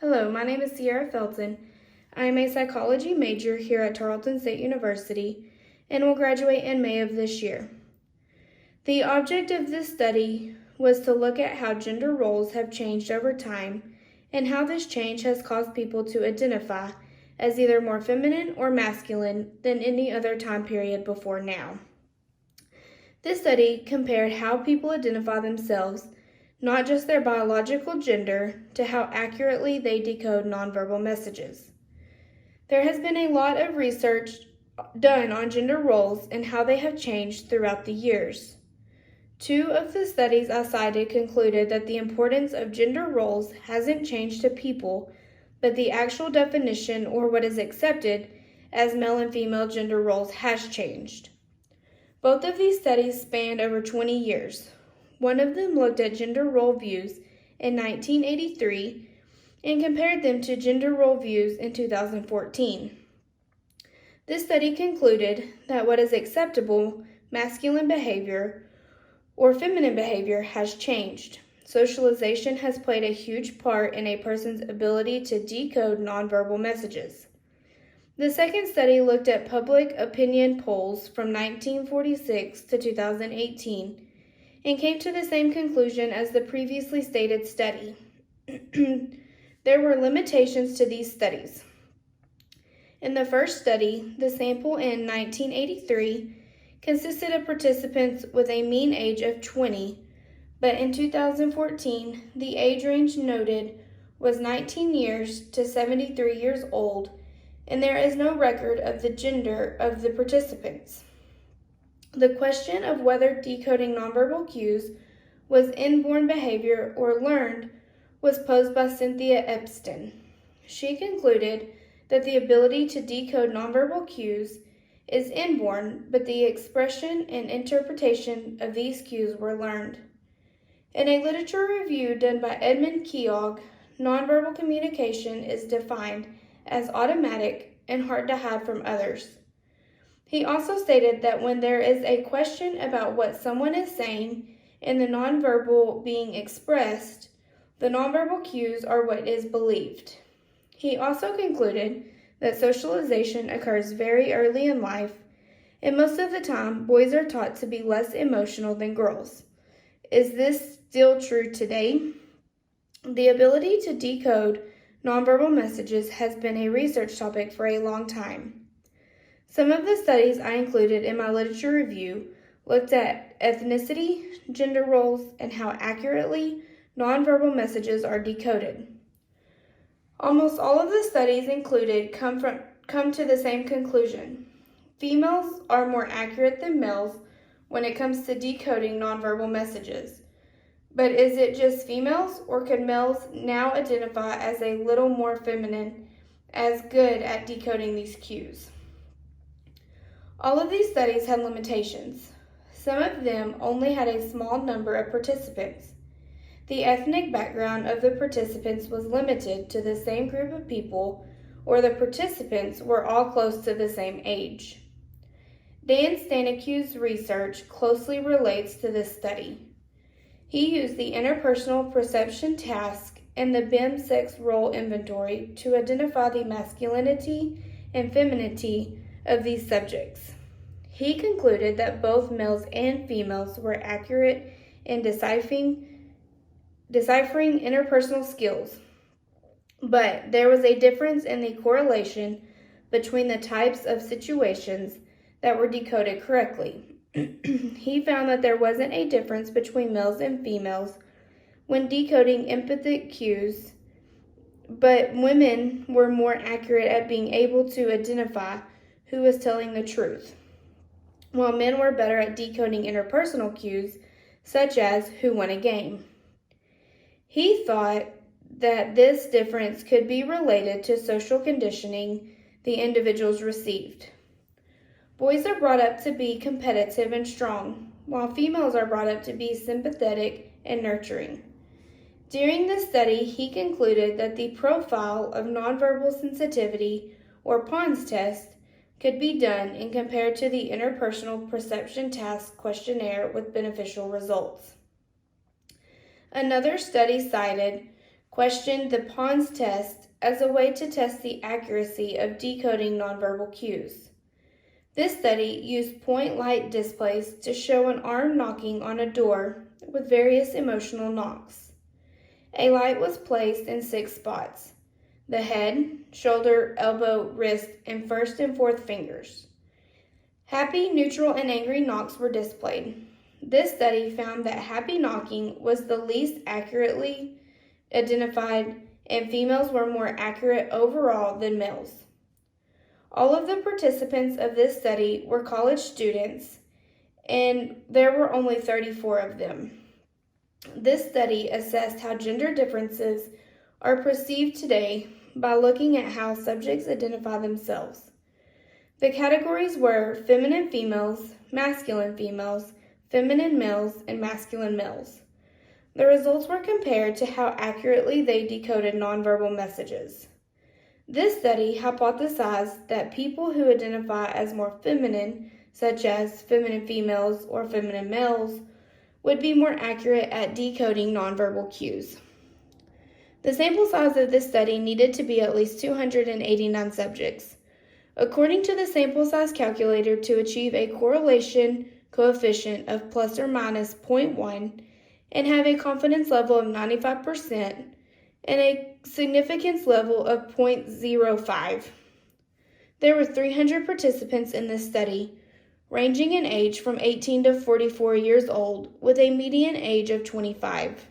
Hello, my name is Sierra Felton. I am a psychology major here at Tarleton State University and will graduate in May of this year. The object of this study was to look at how gender roles have changed over time and how this change has caused people to identify as either more feminine or masculine than any other time period before now. This study compared how people identify themselves, not just their biological gender, to how accurately they decode nonverbal messages. There has been a lot of research done on gender roles and how they have changed throughout the years. Two of the studies I cited concluded that the importance of gender roles hasn't changed to people, but the actual definition or what is accepted as male and female gender roles has changed. Both of these studies spanned over 20 years. One of them looked at gender role views in 1983 and compared them to gender role views in 2014. This study concluded that what is acceptable masculine behavior or feminine behavior has changed. Socialization has played a huge part in a person's ability to decode nonverbal messages. The second study looked at public opinion polls from 1946 to 2018 and came to the same conclusion as the previously stated study. There were limitations to these studies. In the first study, the sample in 1983 consisted of participants with a mean age of 20, but in 2014, the age range noted was 19 years to 73 years old, and there is no record of the gender of the participants. The question of whether decoding nonverbal cues was inborn behavior or learned was posed by Cynthia Epstein. She concluded that the ability to decode nonverbal cues is inborn, but the expression and interpretation of these cues were learned. In a literature review done by Edmund Keogh, nonverbal communication is defined as automatic and hard to hide from others. He also stated that when there is a question about what someone is saying and the nonverbal being expressed, the nonverbal cues are what is believed. He also concluded that socialization occurs very early in life, and most of the time, boys are taught to be less emotional than girls. Is this still true today? The ability to decode nonverbal messages has been a research topic for a long time. Some of the studies I included in my literature review looked at ethnicity, gender roles, and how accurately nonverbal messages are decoded. Almost all of the studies included come to the same conclusion. Females are more accurate than males when it comes to decoding nonverbal messages. But is it just females, or could males now identify as a little more feminine, as good at decoding these cues? All of these studies had limitations. Some of them only had a small number of participants. The ethnic background of the participants was limited to the same group of people, or the participants were all close to the same age. Dan Stanicu's research closely relates to this study. He used the interpersonal perception task and the BIM sex role inventory to identify the masculinity and femininity of these subjects. He concluded that both males and females were accurate in deciphering interpersonal skills, but there was a difference in the correlation between the types of situations that were decoded correctly. He found that there wasn't a difference between males and females when decoding empathic cues, but women were more accurate at being able to identify who was telling the truth, while men were better at decoding interpersonal cues, such as who won a game. He thought that this difference could be related to social conditioning the individuals received. Boys are brought up to be competitive and strong, while females are brought up to be sympathetic and nurturing. During this study, he concluded that the profile of nonverbal sensitivity, or PONS test, could be done and compared to the interpersonal perception task questionnaire with beneficial results. Another study cited questioned the Pons test as a way to test the accuracy of decoding nonverbal cues. This study used point light displays to show an arm knocking on a door with various emotional knocks. A light was placed in 6 spots: the head, shoulder, elbow, wrist, and first and fourth fingers. Happy, neutral, and angry knocks were displayed. This study found that happy knocking was the least accurately identified, and females were more accurate overall than males. All of the participants of this study were college students, and there were only 34 of them. This study assessed how gender differences are perceived today by looking at how subjects identify themselves. The categories were feminine females, masculine females, feminine males, and masculine males. The results were compared to how accurately they decoded nonverbal messages. This study hypothesized that people who identify as more feminine, such as feminine females or feminine males, would be more accurate at decoding nonverbal cues. The sample size of this study needed to be at least 289 subjects. According to the sample size calculator, to achieve a correlation coefficient of plus or minus 0.1 and have a confidence level of 95% and a significance level of 0.05. There were 300 participants in this study, ranging in age from 18 to 44 years old, with a median age of 25.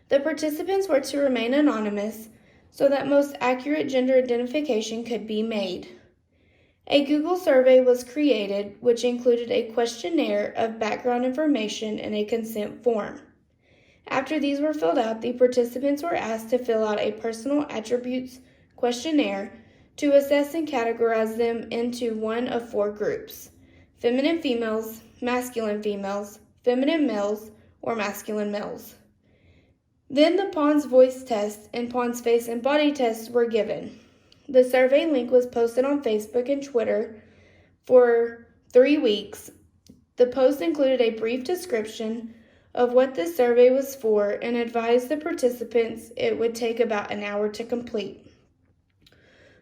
The participants were to remain anonymous so that most accurate gender identification could be made. A Google survey was created, which included a questionnaire of background information and a consent form. After these were filled out, the participants were asked to fill out a personal attributes questionnaire to assess and categorize them into one of 4 groups: feminine females, masculine females, feminine males, or masculine males. Then the Pons voice test and Pons face and body tests were given. The survey link was posted on Facebook and Twitter for 3 weeks. The post included a brief description of what this survey was for and advised the participants it would take about an hour to complete.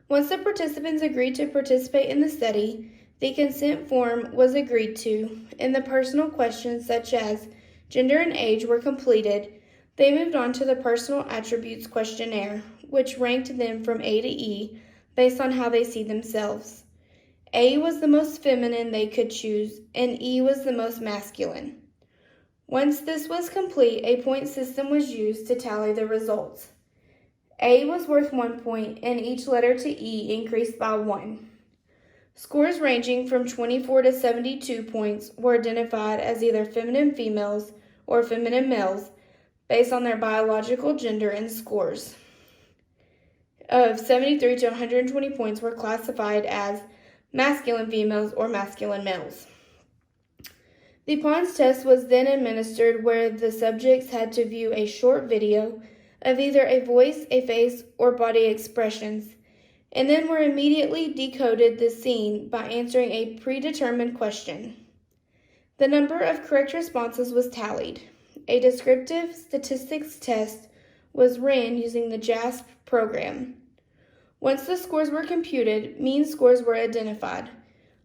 Once the participants agreed to participate in the study, the consent form was agreed to, and the personal questions such as gender and age were completed. They moved on to the personal attributes questionnaire, which ranked them from A to E based on how they see themselves. A was the most feminine they could choose, and E was the most masculine. Once this was complete, a point system was used to tally the results. A was worth 1 point, and each letter to E increased by 1. Scores ranging from 24 to 72 points were identified as either feminine females or feminine males based on their biological gender, and scores of 73 to 120 points were classified as masculine females or masculine males. The Pons test was then administered, where the subjects had to view a short video of either a voice, a face, or body expressions, and then were immediately decoded the scene by answering a predetermined question. The number of correct responses was tallied. A descriptive statistics test was ran using the JASP program. Once the scores were computed, mean scores were identified.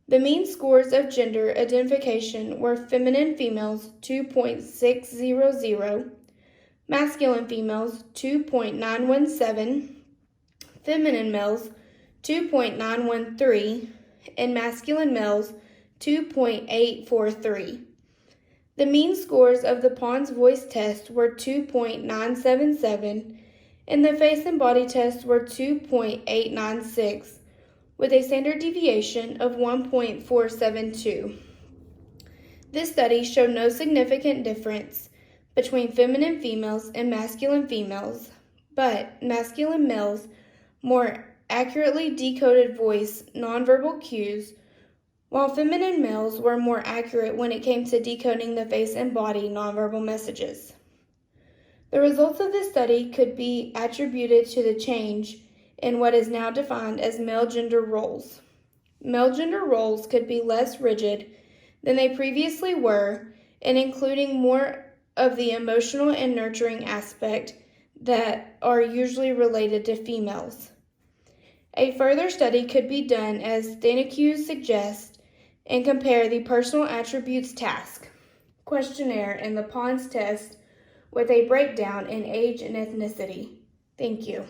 The mean scores of gender identification were feminine females 2.600, masculine females 2.917, feminine males 2.913, and masculine males 2.843. The mean scores of the Pons voice test were 2.977, and the face and body tests were 2.896, with a standard deviation of 1.472. This study showed no significant difference between feminine females and masculine females, but masculine males more accurately decoded voice nonverbal cues, while feminine males were more accurate when it came to decoding the face and body nonverbal messages. The results of this study could be attributed to the change in what is now defined as male gender roles. Male gender roles could be less rigid than they previously were, and including more of the emotional and nurturing aspect that are usually related to females. A further study could be done, as Danacue suggests, and compare the personal attributes task, questionnaire, and the PONS test with a breakdown in age and ethnicity. Thank you.